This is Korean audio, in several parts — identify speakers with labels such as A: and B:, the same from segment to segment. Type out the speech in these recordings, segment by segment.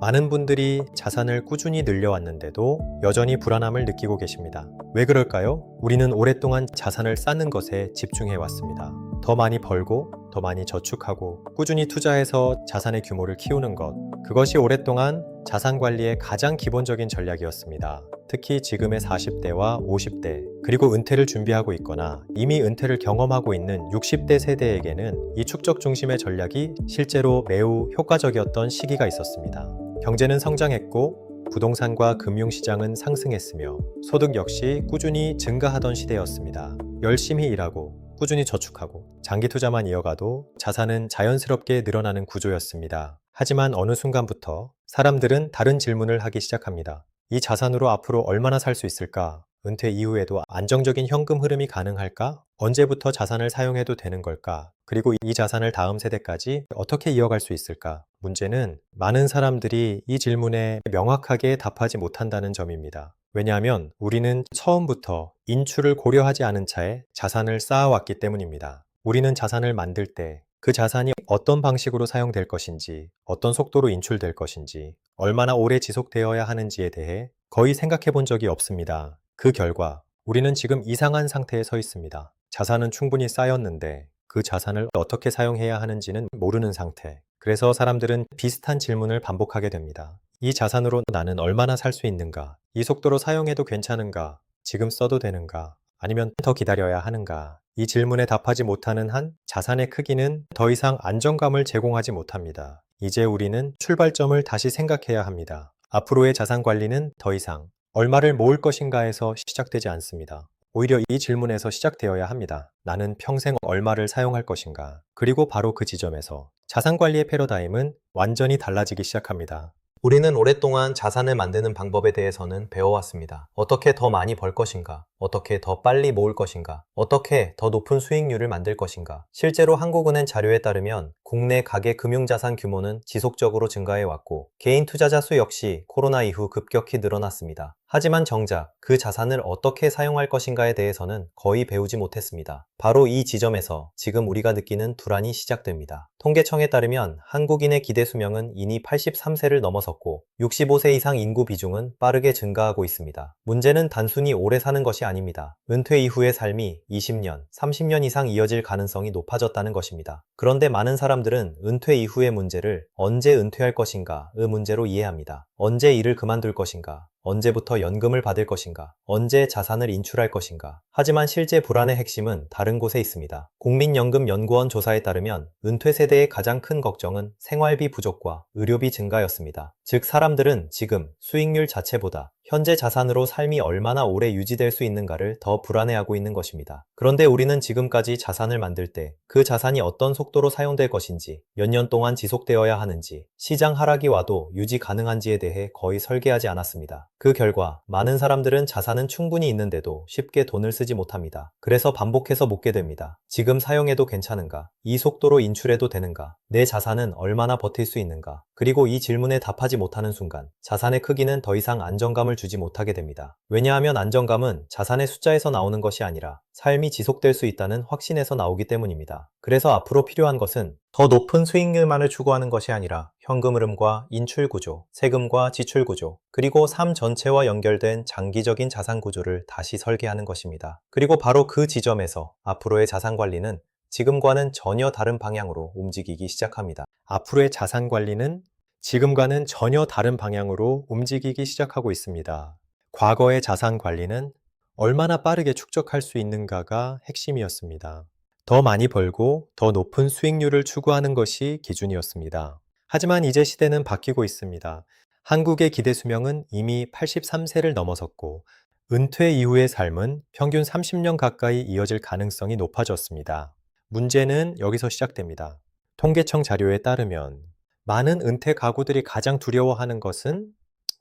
A: 많은 분들이 자산을 꾸준히 늘려왔는데도 여전히 불안함을 느끼고 계십니다. 왜 그럴까요? 우리는 오랫동안 자산을 쌓는 것에 집중해 왔습니다. 더 많이 벌고 더 많이 저축하고 꾸준히 투자해서 자산의 규모를 키우는 것, 그것이 오랫동안 자산 관리의 가장 기본적인 전략이었습니다. 특히 지금의 40대와 50대, 그리고 은퇴를 준비하고 있거나 이미 은퇴를 경험하고 있는 60대 세대에게는 이 축적 중심의 전략이 실제로 매우 효과적이었던 시기가 있었습니다. 경제는 성장했고 부동산과 금융시장은 상승했으며 소득 역시 꾸준히 증가하던 시대였습니다. 열심히 일하고 꾸준히 저축하고 장기 투자만 이어가도 자산은 자연스럽게 늘어나는 구조였습니다. 하지만 어느 순간부터 사람들은 다른 질문을 하기 시작합니다. 이 자산으로 앞으로 얼마나 살 수 있을까? 은퇴 이후에도 안정적인 현금 흐름이 가능할까? 언제부터 자산을 사용해도 되는 걸까? 그리고 이 자산을 다음 세대까지 어떻게 이어갈 수 있을까? 문제는 많은 사람들이 이 질문에 명확하게 답하지 못한다는 점입니다. 왜냐하면 우리는 처음부터 인출을 고려하지 않은 차에 자산을 쌓아왔기 때문입니다. 우리는 자산을 만들 때 그 자산이 어떤 방식으로 사용될 것인지, 어떤 속도로 인출될 것인지, 얼마나 오래 지속되어야 하는지에 대해 거의 생각해 본 적이 없습니다. 그 결과 우리는 지금 이상한 상태에 서 있습니다. 자산은 충분히 쌓였는데 그 자산을 어떻게 사용해야 하는지는 모르는 상태. 그래서 사람들은 비슷한 질문을 반복하게 됩니다. 이 자산으로 나는 얼마나 살 수 있는가? 이 속도로 사용해도 괜찮은가? 지금 써도 되는가? 아니면 더 기다려야 하는가? 이 질문에 답하지 못하는 한 자산의 크기는 더 이상 안정감을 제공하지 못합니다. 이제 우리는 출발점을 다시 생각해야 합니다. 앞으로의 자산 관리는 더 이상 얼마를 모을 것인가에서 시작되지 않습니다. 오히려 이 질문에서 시작되어야 합니다. 나는 평생 얼마를 사용할 것인가? 그리고 바로 그 지점에서 자산 관리의 패러다임은 완전히 달라지기 시작합니다. 우리는 오랫동안 자산을 만드는 방법에 대해서는 배워왔습니다. 어떻게 더 많이 벌 것인가? 어떻게 더 빨리 모을 것인가? 어떻게 더 높은 수익률을 만들 것인가? 실제로 한국은행 자료에 따르면 국내 가계 금융자산 규모는 지속적으로 증가해왔고 개인 투자자 수 역시 코로나 이후 급격히 늘어났습니다. 하지만 정작 그 자산을 어떻게 사용할 것인가에 대해서는 거의 배우지 못했습니다. 바로 이 지점에서 지금 우리가 느끼는 불안이 시작됩니다. 통계청에 따르면 한국인의 기대 수명은 이미 83세를 넘어섰고 65세 이상 인구 비중은 빠르게 증가하고 있습니다. 문제는 단순히 오래 사는 것이 아닙니다. 은퇴 이후의 삶이 20년, 30년 이상 이어질 가능성이 높아졌다는 것입니다. 그런데 많은 사람들은 은퇴 이후의 문제를 언제 은퇴할 것인가의 문제로 이해합니다. 언제 일을 그만둘 것인가? 언제부터 연금을 받을 것인가? 언제 자산을 인출할 것인가? 하지만 실제 불안의 핵심은 다른 곳에 있습니다. 국민연금연구원 조사에 따르면 은퇴 세대의 가장 큰 걱정은 생활비 부족과 의료비 증가였습니다. 즉 사람들은 지금 수익률 자체보다 현재 자산으로 삶이 얼마나 오래 유지될 수 있는가를 더 불안해하고 있는 것입니다. 그런데 우리는 지금까지 자산을 만들 때 그 자산이 어떤 속도로 사용될 것인지, 몇 년 동안 지속되어야 하는지, 시장 하락이 와도 유지 가능한지에 대해 거의 설계하지 않았습니다. 그 결과 많은 사람들은 자산은 충분히 있는데도 쉽게 돈을 쓰지 못합니다. 그래서 반복해서 묻게 됩니다. 지금 사용해도 괜찮은가? 이 속도로 인출해도 되는가? 내 자산은 얼마나 버틸 수 있는가? 그리고 이 질문에 답하지 못하는 순간 자산의 크기는 더 이상 안정감을 주지 못하게 됩니다. 왜냐하면 안정감은 자산의 숫자에서 나오는 것이 아니라 삶이 지속될 수 있다는 확신에서 나오기 때문입니다. 그래서 앞으로 필요한 것은 더 높은 수익률만을 추구하는 것이 아니라 현금 흐름과 인출 구조, 세금과 지출 구조, 그리고 삶 전체와 연결된 장기적인 자산 구조를 다시 설계하는 것입니다. 그리고 바로 그 지점에서 앞으로의 자산 관리는 지금과는 전혀 다른 방향으로 움직이기 시작합니다. 앞으로의 자산 관리는 지금과는 전혀 다른 방향으로 움직이기 시작하고 있습니다. 과거의 자산 관리는 얼마나 빠르게 축적할 수 있는가가 핵심이었습니다. 더 많이 벌고 더 높은 수익률을 추구하는 것이 기준이었습니다. 하지만 이제 시대는 바뀌고 있습니다. 한국의 기대 수명은 이미 83세를 넘어섰고 은퇴 이후의 삶은 평균 30년 가까이 이어질 가능성이 높아졌습니다. 문제는 여기서 시작됩니다. 통계청 자료에 따르면 많은 은퇴 가구들이 가장 두려워하는 것은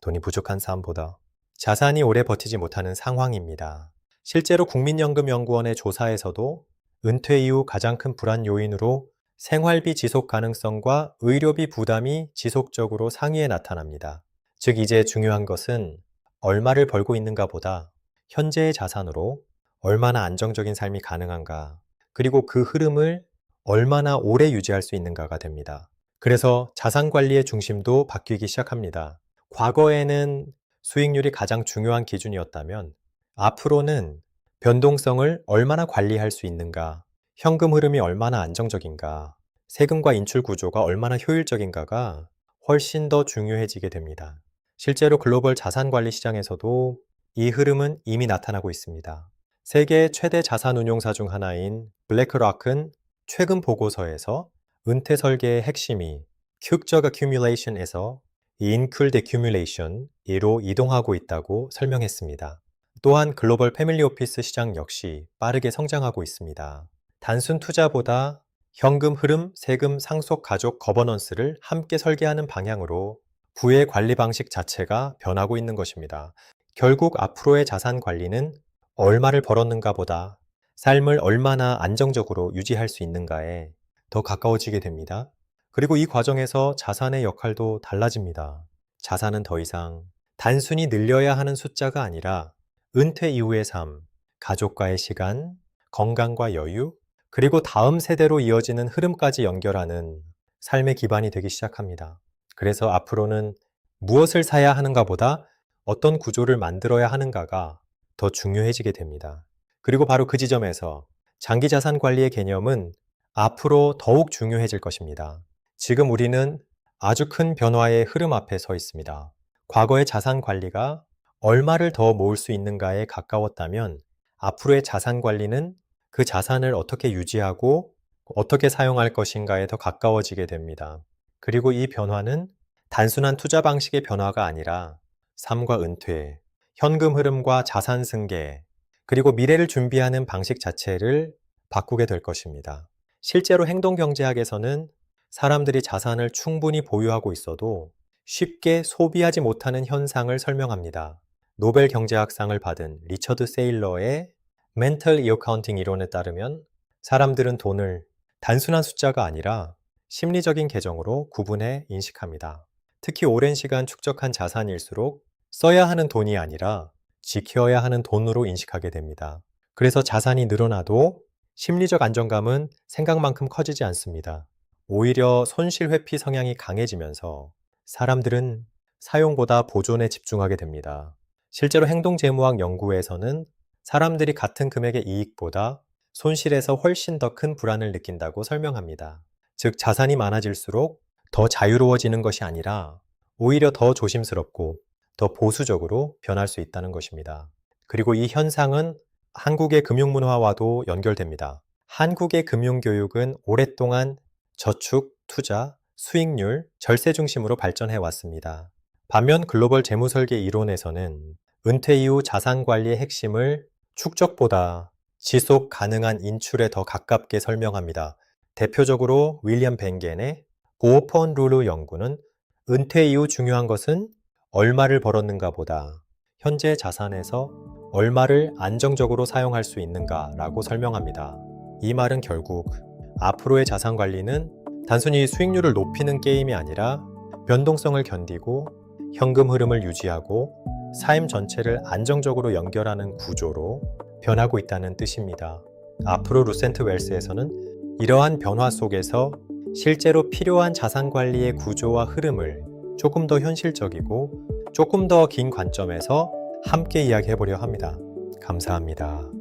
A: 돈이 부족한 삶보다 자산이 오래 버티지 못하는 상황입니다. 실제로 국민연금연구원의 조사에서도 은퇴 이후 가장 큰 불안 요인으로 생활비 지속 가능성과 의료비 부담이 지속적으로 상위에 나타납니다. 즉 이제 중요한 것은 얼마를 벌고 있는가 보다 현재의 자산으로 얼마나 안정적인 삶이 가능한가, 그리고 그 흐름을 얼마나 오래 유지할 수 있는가가 됩니다. 그래서 자산 관리의 중심도 바뀌기 시작합니다. 과거에는 수익률이 가장 중요한 기준이었다면 앞으로는 변동성을 얼마나 관리할 수 있는가, 현금 흐름이 얼마나 안정적인가, 세금과 인출 구조가 얼마나 효율적인가가 훨씬 더 중요해지게 됩니다. 실제로 글로벌 자산 관리 시장에서도 이 흐름은 이미 나타나고 있습니다. 세계 최대 자산 운용사 중 하나인 블랙락은 최근 보고서에서 은퇴 설계의 핵심이 축적 accumulation에서 incurred accumulation으로 이동하고 있다고 설명했습니다. 또한 글로벌 패밀리 오피스 시장 역시 빠르게 성장하고 있습니다. 단순 투자보다 현금 흐름, 세금, 상속, 가족, 거버넌스를 함께 설계하는 방향으로 부의 관리 방식 자체가 변하고 있는 것입니다. 결국 앞으로의 자산 관리는 얼마를 벌었는가 보다 삶을 얼마나 안정적으로 유지할 수 있는가에 더 가까워지게 됩니다. 그리고 이 과정에서 자산의 역할도 달라집니다. 자산은 더 이상 단순히 늘려야 하는 숫자가 아니라 은퇴 이후의 삶, 가족과의 시간, 건강과 여유, 그리고 다음 세대로 이어지는 흐름까지 연결하는 삶의 기반이 되기 시작합니다. 그래서 앞으로는 무엇을 사야 하는가보다 어떤 구조를 만들어야 하는가가 더 중요해지게 됩니다. 그리고 바로 그 지점에서 장기 자산 관리의 개념은 앞으로 더욱 중요해질 것입니다. 지금 우리는 아주 큰 변화의 흐름 앞에 서 있습니다. 과거의 자산 관리가 얼마를 더 모을 수 있는가에 가까웠다면 앞으로의 자산 관리는 그 자산을 어떻게 유지하고 어떻게 사용할 것인가에 더 가까워지게 됩니다. 그리고 이 변화는 단순한 투자 방식의 변화가 아니라 삶과 은퇴, 현금 흐름과 자산 승계, 그리고 미래를 준비하는 방식 자체를 바꾸게 될 것입니다. 실제로 행동경제학에서는 사람들이 자산을 충분히 보유하고 있어도 쉽게 소비하지 못하는 현상을 설명합니다. 노벨 경제학상을 받은 리처드 세일러의 멘털 어카운팅 이론에 따르면 사람들은 돈을 단순한 숫자가 아니라 심리적인 계정으로 구분해 인식합니다. 특히 오랜 시간 축적한 자산일수록 써야 하는 돈이 아니라 지켜야 하는 돈으로 인식하게 됩니다. 그래서 자산이 늘어나도 심리적 안정감은 생각만큼 커지지 않습니다. 오히려 손실 회피 성향이 강해지면서 사람들은 사용보다 보존에 집중하게 됩니다. 실제로 행동재무학 연구에서는 사람들이 같은 금액의 이익보다 손실에서 훨씬 더 큰 불안을 느낀다고 설명합니다. 즉, 자산이 많아질수록 더 자유로워지는 것이 아니라 오히려 더 조심스럽고 더 보수적으로 변할 수 있다는 것입니다. 그리고 이 현상은 한국의 금융문화와도 연결됩니다. 한국의 금융교육은 오랫동안 저축, 투자, 수익률, 절세 중심으로 발전해 왔습니다. 반면 글로벌 재무설계 이론에서는 은퇴 이후 자산 관리의 핵심을 축적보다 지속 가능한 인출에 더 가깝게 설명합니다. 대표적으로 윌리엄 벤겐의 고오펀 룰루 연구는 은퇴 이후 중요한 것은 얼마를 벌었는가 보다 현재 자산에서 얼마를 안정적으로 사용할 수 있는가라고 설명합니다. 이 말은 결국 앞으로의 자산 관리는 단순히 수익률을 높이는 게임이 아니라 변동성을 견디고 현금 흐름을 유지하고 삶 전체를 안정적으로 연결하는 구조로 변하고 있다는 뜻입니다. 앞으로 루센트 웰스에서는 이러한 변화 속에서 실제로 필요한 자산 관리의 구조와 흐름을 조금 더 현실적이고 조금 더 긴 관점에서 함께 이야기해 보려 합니다. 감사합니다.